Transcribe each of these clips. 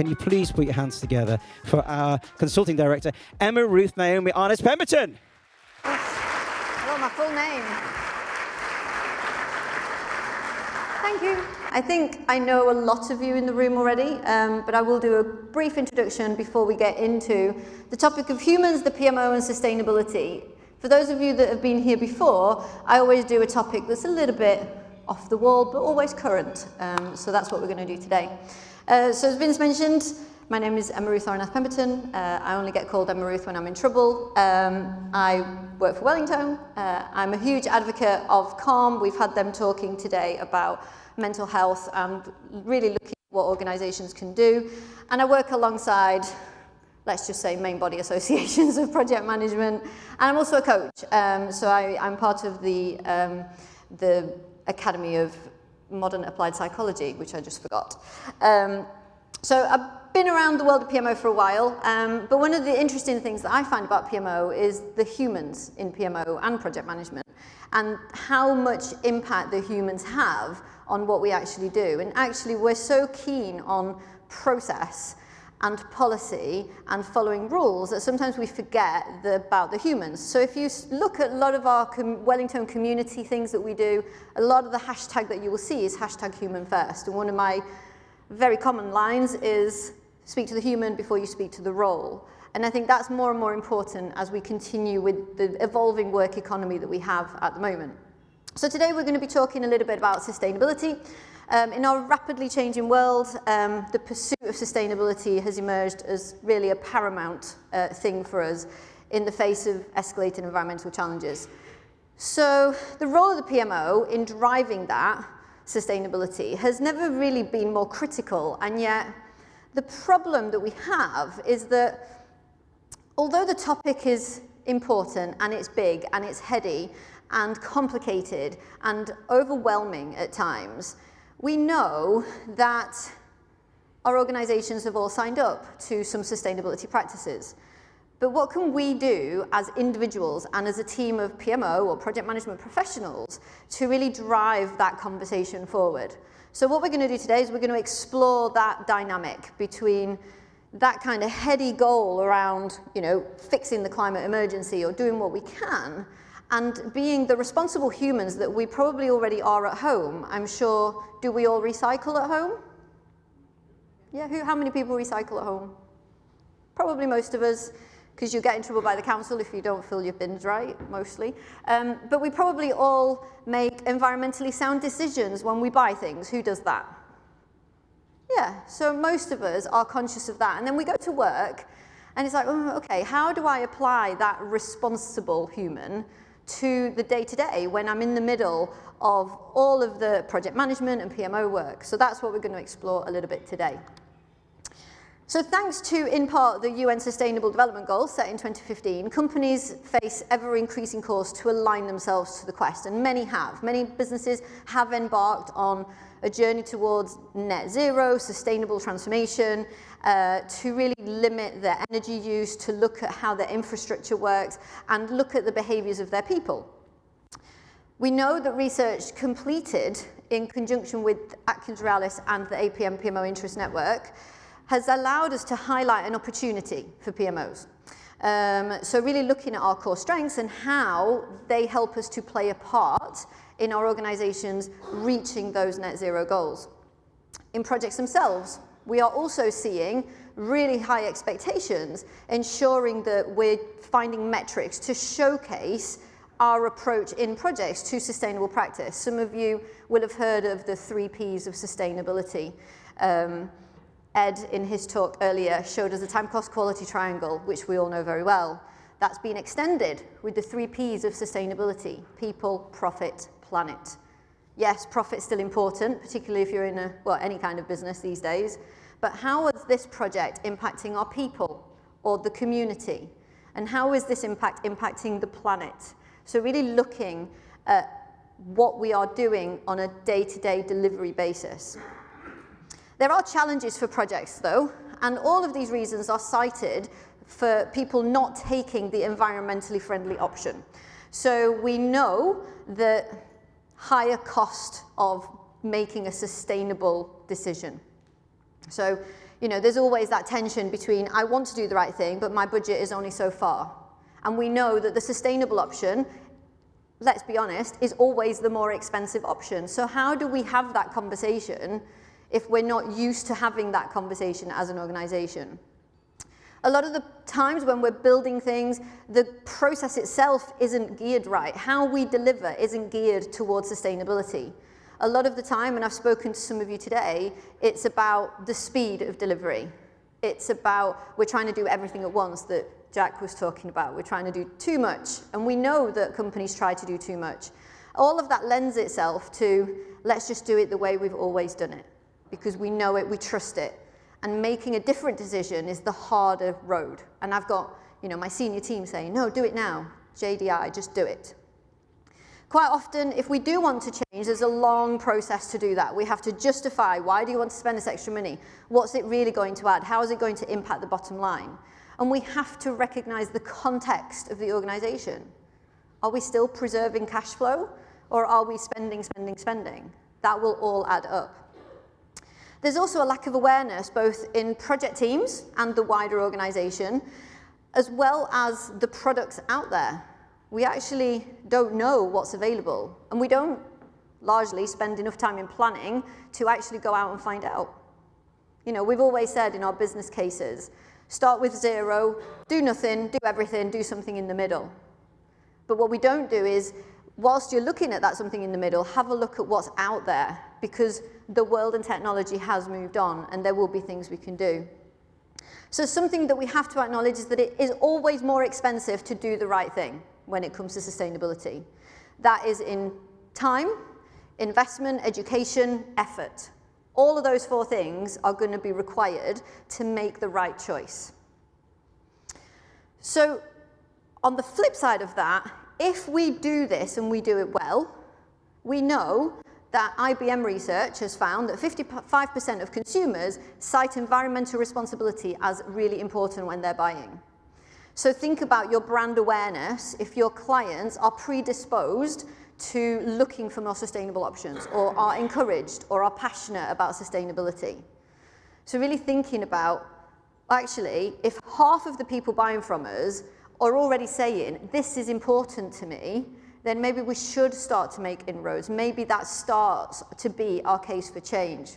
Can you please put your hands together for our Consulting Director, Emma Ruth Naomi Arnaz-Pemberton. Hello, my full name. Thank you. I think I know a lot of you in the room already, but I will do a brief introduction before we get into the topic of humans, the PMO, and sustainability. For those of you that have been here before, I always do a topic that's a little bit off the wall, but always current. So that's what we're going to do today. So as Vince mentioned, my name is Emma Ruth Arnaz-Pemberton. I only get called Emma Ruth when I'm in trouble. I work for Wellington. I'm a huge advocate of CALM. We've had them talking today about mental health and really looking at what organisations can do. And I work alongside, let's just say, main body associations of project management. And I'm also a coach. So I'm part of the Academy of Modern Applied Psychology, which I just forgot. So I've been around the world of PMO for a while, but one of the interesting things that I find about PMO is the humans in PMO and project management, and how much impact the humans have on what we actually do. And actually, we're so keen on process and policy and following rules that sometimes we forget about the humans. So if you look at a lot of our Wellington community things that we do, a lot of the hashtag that you will see is hashtag human first. And one of my very common lines is speak to the human before you speak to the role. And I think that's more and more important as we continue with the evolving work economy that we have at the moment. So today we're going to be talking a little bit about sustainability. In our rapidly changing world, the pursuit of sustainability has emerged as really a paramount thing for us in the face of escalating environmental challenges. So the role of the PMO in driving that sustainability has never really been more critical, and yet the problem that we have is that although the topic is important and it's big and it's heady and complicated and overwhelming at times, we know that our organisations have all signed up to some sustainability practices. But what can we do as individuals and as a team of PMO or project management professionals to really drive that conversation forward? So what we're going to do today is we're going to explore that dynamic between that kind of heady goal around, fixing the climate emergency or doing what we can, and being the responsible humans that we probably already are at home. I'm sure, do we all recycle at home? Yeah, how many people recycle at home? Probably most of us, because you get in trouble by the council if you don't fill your bins right, mostly. But we probably all make environmentally sound decisions when we buy things. Who does that? Yeah, so most of us are conscious of that. And then we go to work, and it's like, oh, okay, how do I apply that responsible human to the day-to-day when I'm in the middle of all of the project management and PMO work? So that's what we're going to explore a little bit today. So thanks to, in part, the UN Sustainable Development Goals set in 2015, companies face ever-increasing calls to align themselves to the quest, and many have. Many businesses have embarked on a journey towards net zero, sustainable transformation, to really limit their energy use, to look at how their infrastructure works, and look at the behaviours of their people. We know that research completed in conjunction with AtkinsRéalis and the APM-PMO Interest Network has allowed us to highlight an opportunity for PMOs. So really looking at our core strengths and how they help us to play a part in our organisations reaching those net zero goals. In projects themselves, we are also seeing really high expectations, ensuring that we're finding metrics to showcase our approach in projects to sustainable practice. Some of you will have heard of the 3 Ps of sustainability. Ed, in his talk earlier, showed us the time, cost, quality triangle, which we all know very well. That's been extended with the 3 Ps of sustainability: people, profit, planet. Yes, profit's still important, particularly if you're in any kind of business these days. But how is this project impacting our people or the community? And how is this impacting the planet? So really looking at what we are doing on a day-to-day delivery basis. There are challenges for projects, though, and all of these reasons are cited for people not taking the environmentally friendly option. So we know that higher cost of making a sustainable decision. So there's always that tension between I want to do the right thing, but my budget is only so far. And we know that the sustainable option, let's be honest, is always the more expensive option. So how do we have that conversation if we're not used to having that conversation as an organization? A lot of the times when we're building things, the process itself isn't geared right. How we deliver isn't geared towards sustainability. A lot of the time, and I've spoken to some of you today, it's about the speed of delivery. It's about we're trying to do everything at once that Jack was talking about. We're trying to do too much, and we know that companies try to do too much. All of that lends itself to let's just do it the way we've always done it, because we know it, we trust it. And making a different decision is the harder road. And I've got, my senior team saying, no, do it now. JDI, just do it. Quite often, if we do want to change, there's a long process to do that. We have to justify, why do you want to spend this extra money? What's it really going to add? How is it going to impact the bottom line? And we have to recognize the context of the organization. Are we still preserving cash flow? Or are we spending? That will all add up. There's also a lack of awareness both in project teams and the wider organization, as well as the products out there. We actually don't know what's available, and we don't largely spend enough time in planning to actually go out and find out. We've always said in our business cases, start with zero, do nothing, do everything, do something in the middle. But what we don't do is, whilst you're looking at that something in the middle, have a look at what's out there, because the world and technology has moved on, and there will be things we can do. So something that we have to acknowledge is that it is always more expensive to do the right thing when it comes to sustainability. That is in time, investment, education, effort. All of those 4 things are going to be required to make the right choice. So on the flip side of that, if we do this and we do it well, we know that IBM research has found that 55% of consumers cite environmental responsibility as really important when they're buying. So think about your brand awareness if your clients are predisposed to looking for more sustainable options, or are encouraged, or are passionate about sustainability. So really thinking about, actually, if half of the people buying from us are already saying, this is important to me, then maybe we should start to make inroads. Maybe that starts to be our case for change.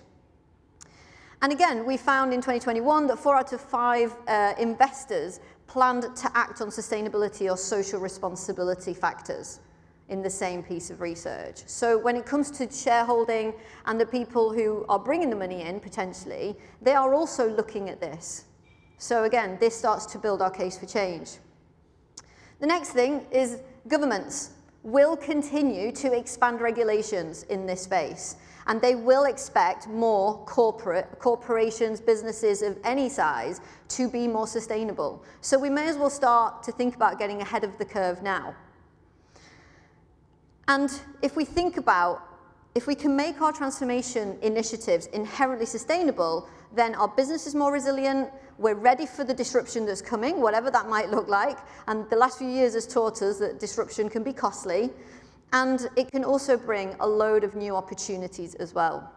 And again, we found in 2021 that 4 out of 5 investors planned to act on sustainability or social responsibility factors in the same piece of research. So when it comes to shareholding and the people who are bringing the money in, potentially, they are also looking at this. So again, this starts to build our case for change. The next thing is governments will continue to expand regulations in this space, and they will expect more corporations, businesses of any size to be more sustainable. So we may as well start to think about getting ahead of the curve now. And if we think about, if we can make our transformation initiatives inherently sustainable, then our business is more resilient, we're ready for the disruption that's coming, whatever that might look like, and the last few years has taught us that disruption can be costly, and it can also bring a load of new opportunities as well.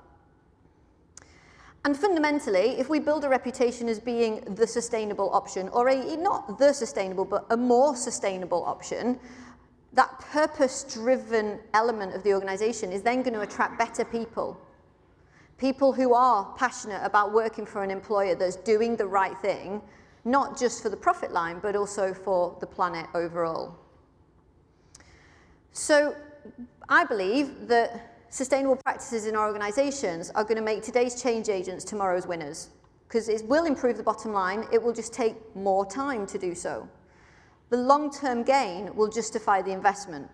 And fundamentally, if we build a reputation as being the sustainable option, or not the sustainable, but a more sustainable option, that purpose-driven element of the organization is then going to attract better people. People who are passionate about working for an employer that's doing the right thing, not just for the profit line, but also for the planet overall. So I believe that sustainable practices in our organizations are going to make today's change agents tomorrow's winners, because it will improve the bottom line. It will just take more time to do so. The long-term gain will justify the investment.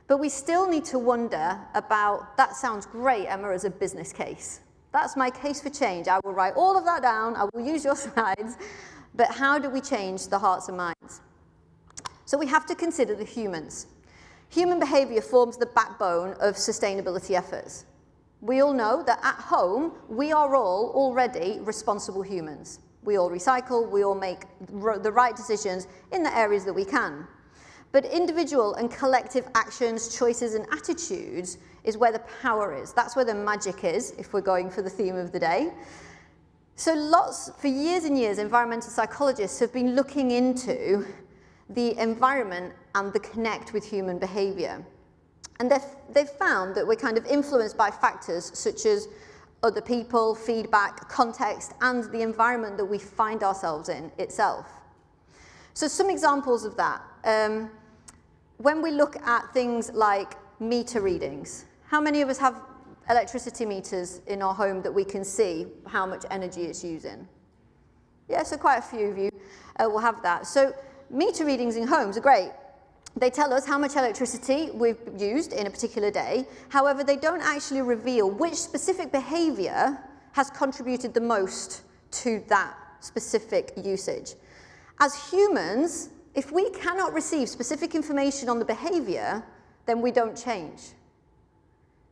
But we still need to wonder about, that sounds great, Emma, as a business case. That's my case for change. I will write all of that down. I will use your slides. But how do we change the hearts and minds? So we have to consider the humans. Human behavior forms the backbone of sustainability efforts. We all know that at home, we are all already responsible humans. We all recycle, we all make the right decisions in the areas that we can. But individual and collective actions, choices, and attitudes is where the power is. That's where the magic is, if we're going for the theme of the day. So for years and years, environmental psychologists have been looking into the environment and the connect with human behavior. And they've found that we're kind of influenced by factors such as other people, feedback, context, and the environment that we find ourselves in itself. So some examples of that. When we look at things like meter readings, how many of us have electricity meters in our home that we can see how much energy it's using? Yeah, so quite a few of you will have that. So meter readings in homes are great. They tell us how much electricity we've used in a particular day. However, they don't actually reveal which specific behavior has contributed the most to that specific usage. As humans, if we cannot receive specific information on the behavior, then we don't change,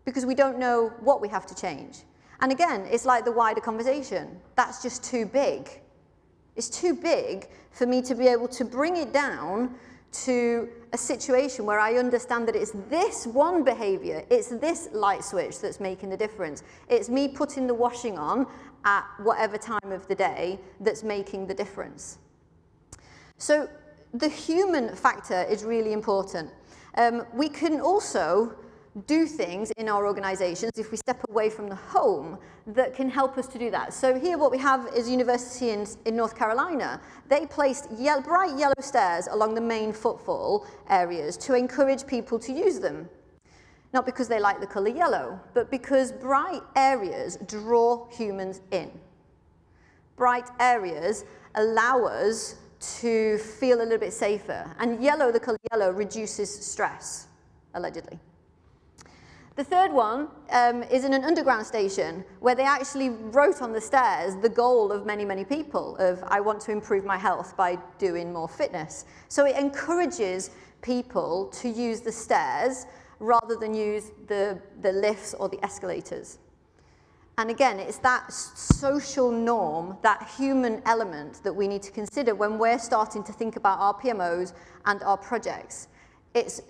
because we don't know what we have to change. And again, it's like the wider conversation. That's just too big. It's too big for me to be able to bring it down to a situation where I understand that it's this one behavior, it's this light switch that's making the difference. It's me putting the washing on at whatever time of the day that's making the difference. So the human factor is really important. We can also do things in our organizations, if we step away from the home, that can help us to do that. So here what we have is a university in North Carolina. They placed bright yellow stairs along the main footfall areas to encourage people to use them. Not because they like the color yellow, but because bright areas draw humans in. Bright areas allow us to feel a little bit safer. And yellow, the color yellow, reduces stress, allegedly. The third one is in an underground station where they actually wrote on the stairs the goal of many, many people of, I want to improve my health by doing more fitness. So it encourages people to use the stairs rather than use the lifts or the escalators. And again, it's that social norm, that human element that we need to consider when we're starting to think about our PMOs and our projects. It's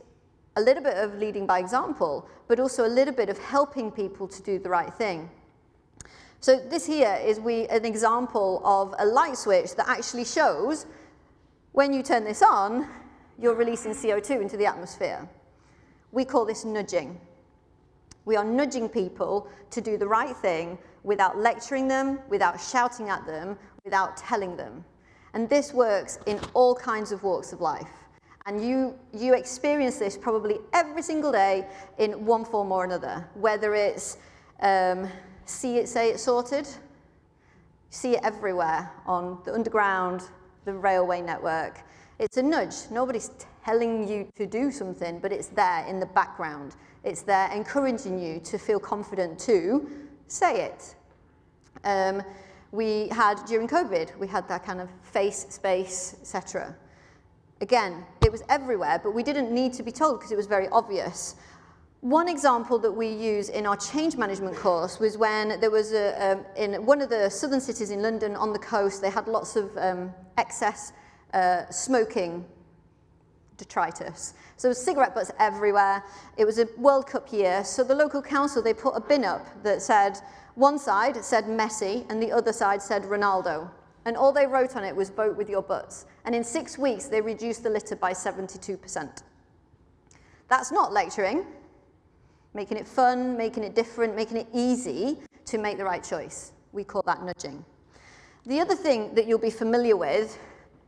a little bit of leading by example, but also a little bit of helping people to do the right thing. So this here is an example of a light switch that actually shows when you turn this on, you're releasing CO2 into the atmosphere. We call this nudging. We are nudging people to do the right thing without lecturing them, without shouting at them, without telling them. And this works in all kinds of walks of life. And you experience this probably every single day in one form or another, whether it's see it, say it sorted. You see it everywhere on the underground, the railway network. It's a nudge. Nobody's telling you to do something, but it's there in the background. It's there encouraging you to feel confident to say it. We had, during COVID, we had that kind of face, space, etc. Again, it was everywhere, but we didn't need to be told because it was very obvious. One example that we use in our change management course was when there was in one of the southern cities in London on the coast, they had lots of excess smoking detritus. So there was cigarette butts everywhere. It was a World Cup year, so the local council, they put a bin up that said, one side said Messi and the other side said Ronaldo. And all they wrote on it was vote with your butts. And in 6 weeks, they reduced the litter by 72%. That's not lecturing, making it fun, making it different, making it easy to make the right choice. We call that nudging. The other thing that you'll be familiar with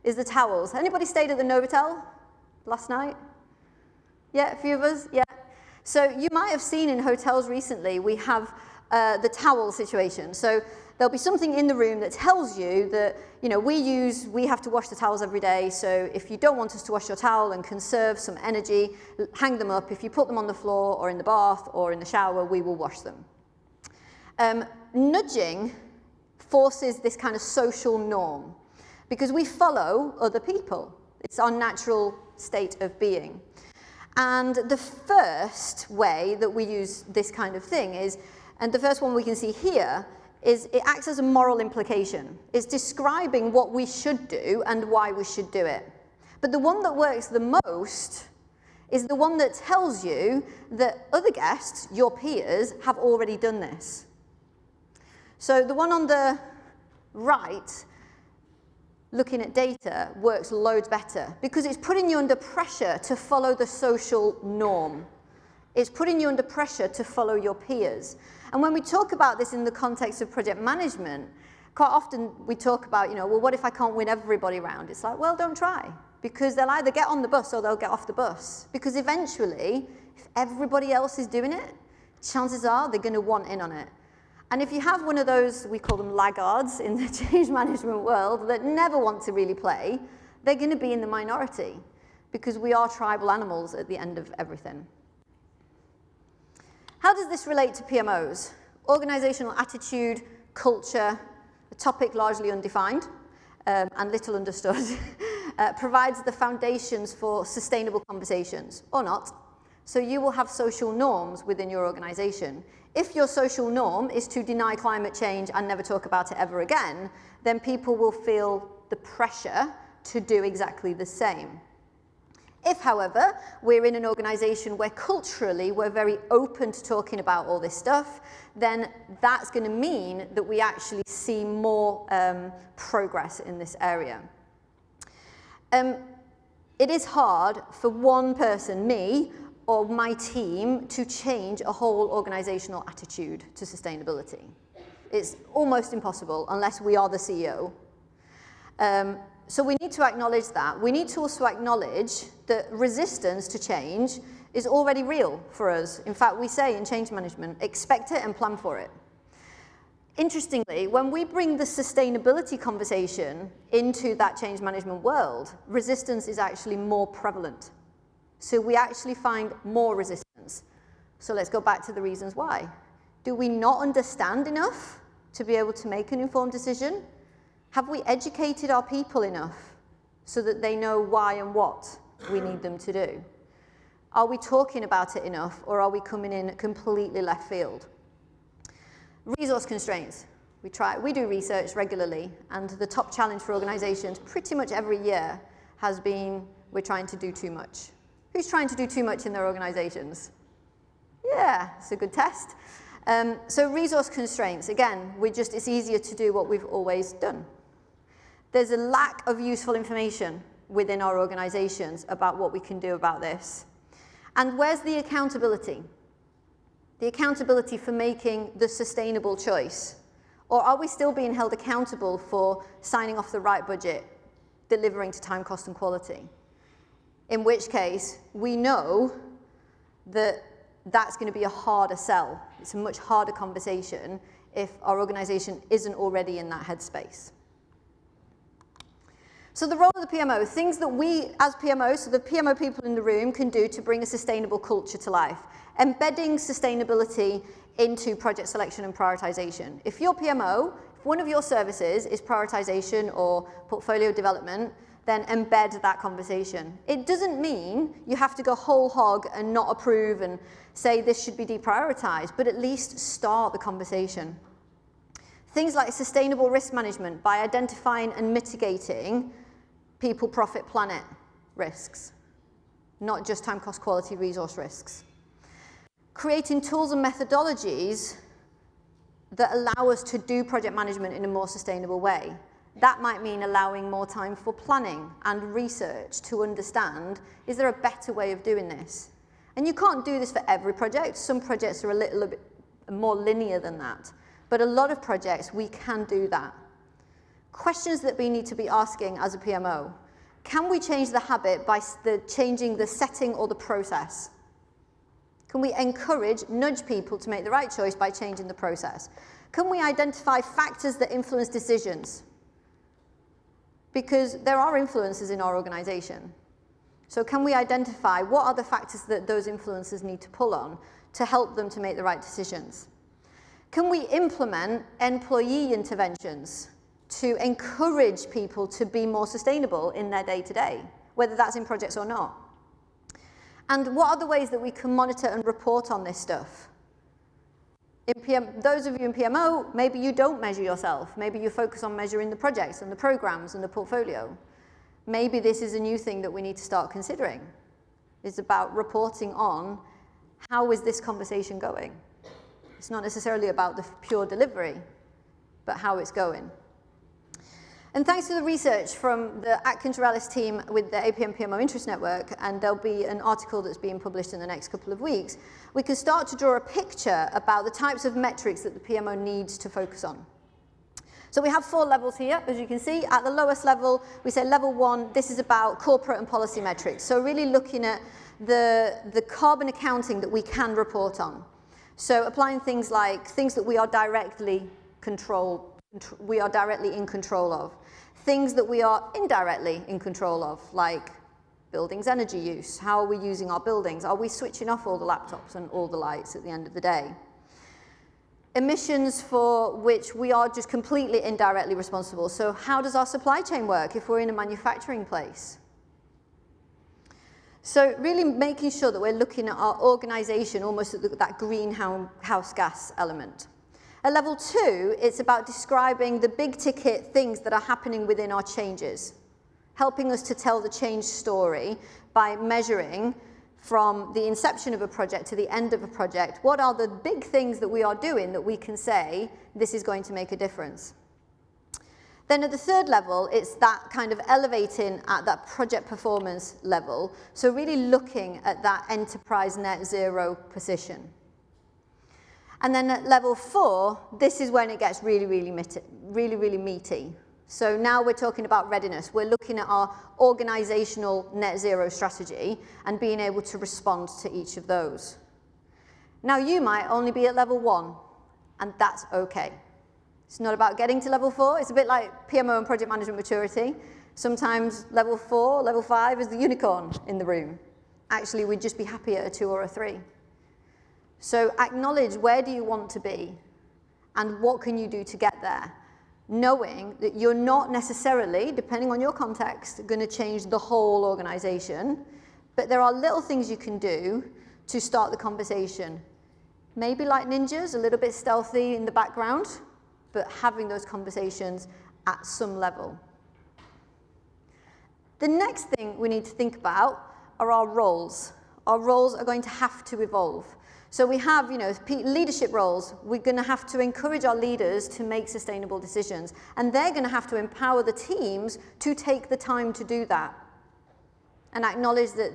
is the towels. Anybody stayed at the Novotel last night? Yeah, a few of us, yeah. So you might have seen in hotels recently, we have the towel situation. So there'll be something in the room that tells you that, we have to wash the towels every day, so if you don't want us to wash your towel and conserve some energy, hang them up. If you put them on the floor or in the bath or in the shower, we will wash them. Nudging forces this kind of social norm because we follow other people. It's our natural state of being. And the first way that we use this kind of thing is, and the first one we can see here, is it acts as a moral implication. It's describing what we should do and why we should do it. But the one that works the most is the one that tells you that other guests, your peers, have already done this. So the one on the right, looking at data works loads better because it's putting you under pressure to follow the social norm. It's putting you under pressure to follow your peers. And when we talk about this in the context of project management, quite often we talk about, well, what if I can't win everybody round? It's like, well, don't try, because they'll either get on the bus or they'll get off the bus. Because eventually, if everybody else is doing it, chances are they're going to want in on it. And if you have one of those, we call them laggards in the change management world, that never want to really play, they're going to be in the minority, because we are tribal animals at the end of everything. How does this relate to PMOs? Organizational attitude, culture, a topic largely undefined and little understood, provides the foundations for sustainable conversations, or not. So you will have social norms within your organization. If your social norm is to deny climate change and never talk about it ever again, then people will feel the pressure to do exactly the same. If, however, we're in an organization where culturally we're very open to talking about all this stuff, then that's going to mean that we actually see more progress in this area. It is hard for one person, me, or my team, to change a whole organizational attitude to sustainability. It's almost impossible unless we are the CEO. So we need to acknowledge that. We need to also acknowledge that resistance to change is already real for us. In fact, we say in change management, expect it and plan for it. Interestingly, when we bring the sustainability conversation into that change management world, resistance is actually more prevalent. So we actually find more resistance. So let's go back to the reasons why. Do we not understand enough to be able to make an informed decision? Have we educated our people enough so that they know why and what we need them to do? Are we talking about it enough, or are we coming in completely left field? Resource constraints. We do research regularly, and the top challenge for organizations pretty much every year has been, we're trying to do too much. Who's trying to do too much in their organizations? Yeah, it's a good test. So resource constraints, again, it's easier to do what we've always done. There's a lack of useful information within our organizations about what we can do about this. And where's the accountability? The accountability for making the sustainable choice? Or are we still being held accountable for signing off the right budget, delivering to time, cost, and quality? In which case, we know that that's going to be a harder sell. It's a much harder conversation if our organization isn't already in that headspace. So the role of the PMO, things that we as PMOs, so the PMO people in the room, can do to bring a sustainable culture to life. Embedding sustainability into project selection and prioritization. If you're PMO, if one of your services is prioritization or portfolio development, then embed that conversation. It doesn't mean you have to go whole hog and not approve and say this should be deprioritized, but at least start the conversation. Things like sustainable risk management by identifying and mitigating people, profit, planet risks, not just time, cost, quality, resource risks. Creating tools and methodologies that allow us to do project management in a more sustainable way. That might mean allowing more time for planning and research to understand, is there a better way of doing this? And you can't do this for every project. Some projects are a little bit more linear than that. But a lot of projects, we can do that. Questions that we need to be asking as a PMO. Can we change the habit by changing the setting or the process? Can we nudge people to make the right choice by changing the process? Can we identify factors that influence decisions? Because there are influences in our organization. So can we identify what are the factors that those influencers need to pull on to help them to make the right decisions? Can we implement employee interventions to encourage people to be more sustainable in their day-to-day, whether that's in projects or not? And what are the ways that we can monitor and report on this stuff? Those of you in PMO, maybe you don't measure yourself. Maybe you focus on measuring the projects and the programs and the portfolio. Maybe this is a new thing that we need to start considering. It's about reporting on how is this conversation going. It's not necessarily about the pure delivery, but how it's going. And thanks to the research from the Atkins-Rellis team with the APM PMO Interest Network, and there'll be an article that's being published in the next couple of weeks, we can start to draw a picture about the types of metrics that the PMO needs to focus on. So we have 4 levels here, as you can see. At the lowest level, we say level 1, this is about corporate and policy metrics. So really looking at the carbon accounting that we can report on. So applying things like things that we are directly in control of. Things that we are indirectly in control of, like buildings' energy use. How are we using our buildings? Are we switching off all the laptops and all the lights at the end of the day? Emissions for which we are just completely indirectly responsible. So how does our supply chain work if we're in a manufacturing place? So really making sure that we're looking at our organization almost at that greenhouse gas element. At level 2, it's about describing the big ticket things that are happening within our changes, helping us to tell the change story by measuring from the inception of a project to the end of a project, what are the big things that we are doing that we can say, this is going to make a difference. Then at the 3rd level, it's that kind of elevating at that project performance level, so really looking at that enterprise net zero position. And then at level 4, this is when it gets really meaty. So now we're talking about readiness. We're looking at our organizational net zero strategy and being able to respond to each of those. Now you might only be at level 1, and that's okay. It's not about getting to level 4. It's a bit like PMO and project management maturity. Sometimes level 4, level 5 is the unicorn in the room. Actually, we'd just be happy at a 2 or a 3. So acknowledge where do you want to be and what can you do to get there, knowing that you're not necessarily, depending on your context, going to change the whole organization, but there are little things you can do to start the conversation. Maybe like ninjas, a little bit stealthy in the background, but having those conversations at some level. The next thing we need to think about are our roles. Our roles are going to have to evolve. So we have, leadership roles. We're going to have to encourage our leaders to make sustainable decisions, and they're going to have to empower the teams to take the time to do that and acknowledge that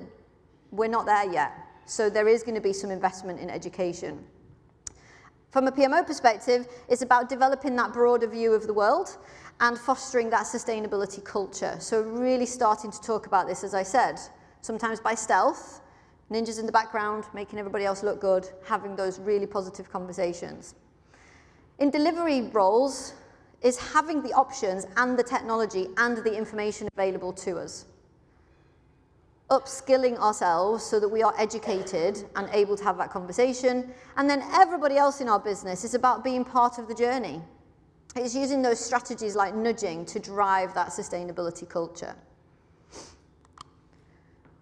we're not there yet. So there is going to be some investment in education. From a PMO perspective, it's about developing that broader view of the world and fostering that sustainability culture. So really starting to talk about this, as I said, sometimes by stealth, ninjas in the background, making everybody else look good, having those really positive conversations. In delivery roles is having the options and the technology and the information available to us. Upskilling ourselves so that we are educated and able to have that conversation. And then everybody else in our business is about being part of the journey. It's using those strategies like nudging to drive that sustainability culture.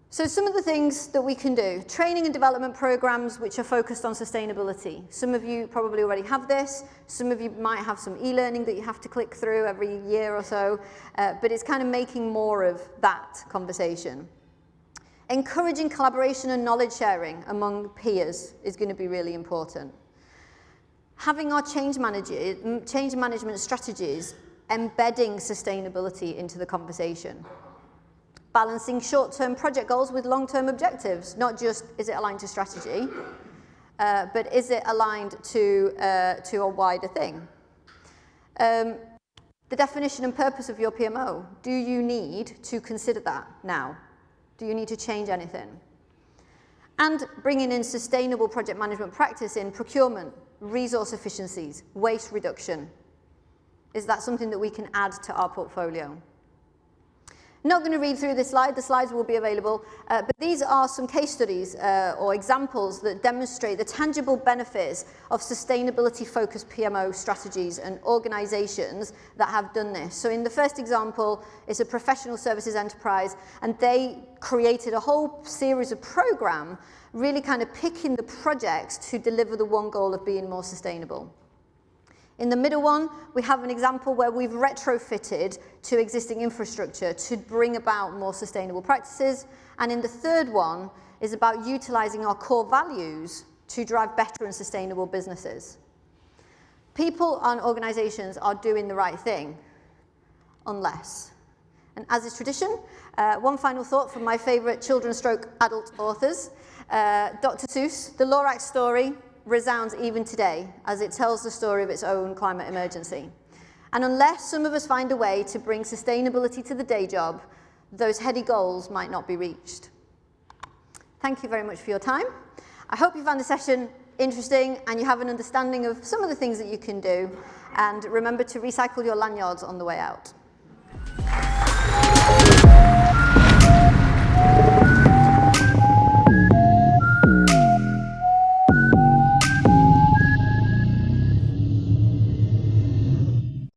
So some of the things that we can do, training and development programs which are focused on sustainability. Some of you probably already have this. Some of you might have some e-learning that you have to click through every year or so, but it's kind of making more of that conversation. Encouraging collaboration and knowledge sharing among peers is going to be really important. Having our change management strategies embedding sustainability into the conversation. Balancing short-term project goals with long-term objectives, not just is it aligned to strategy, but is it aligned to a wider thing. The definition and purpose of your PMO, do you need to consider that now? Do you need to change anything? And bringing in sustainable project management practice in procurement, resource efficiencies, waste reduction. Is that something that we can add to our portfolio? Not going to read through this slide. The slides will be available. But these are some case studies or examples that demonstrate the tangible benefits of sustainability-focused PMO strategies and organizations that have done this. So in the first example, it's a professional services enterprise, and they created a whole series of program, really kind of picking the projects to deliver the one goal of being more sustainable. In the middle one, we have an example where we've retrofitted to existing infrastructure to bring about more sustainable practices. And in the third one is about utilizing our core values to drive better and sustainable businesses. People and organizations are doing the right thing. unless. And as is tradition, one final thought from my favourite children/adult authors, Dr. Seuss, the Lorax story resounds even today as it tells the story of its own climate emergency. And unless some of us find a way to bring sustainability to the day job, those heady goals might not be reached. Thank you very much for your time. I hope you found the session interesting and you have an understanding of some of the things that you can do. And remember to recycle your lanyards on the way out.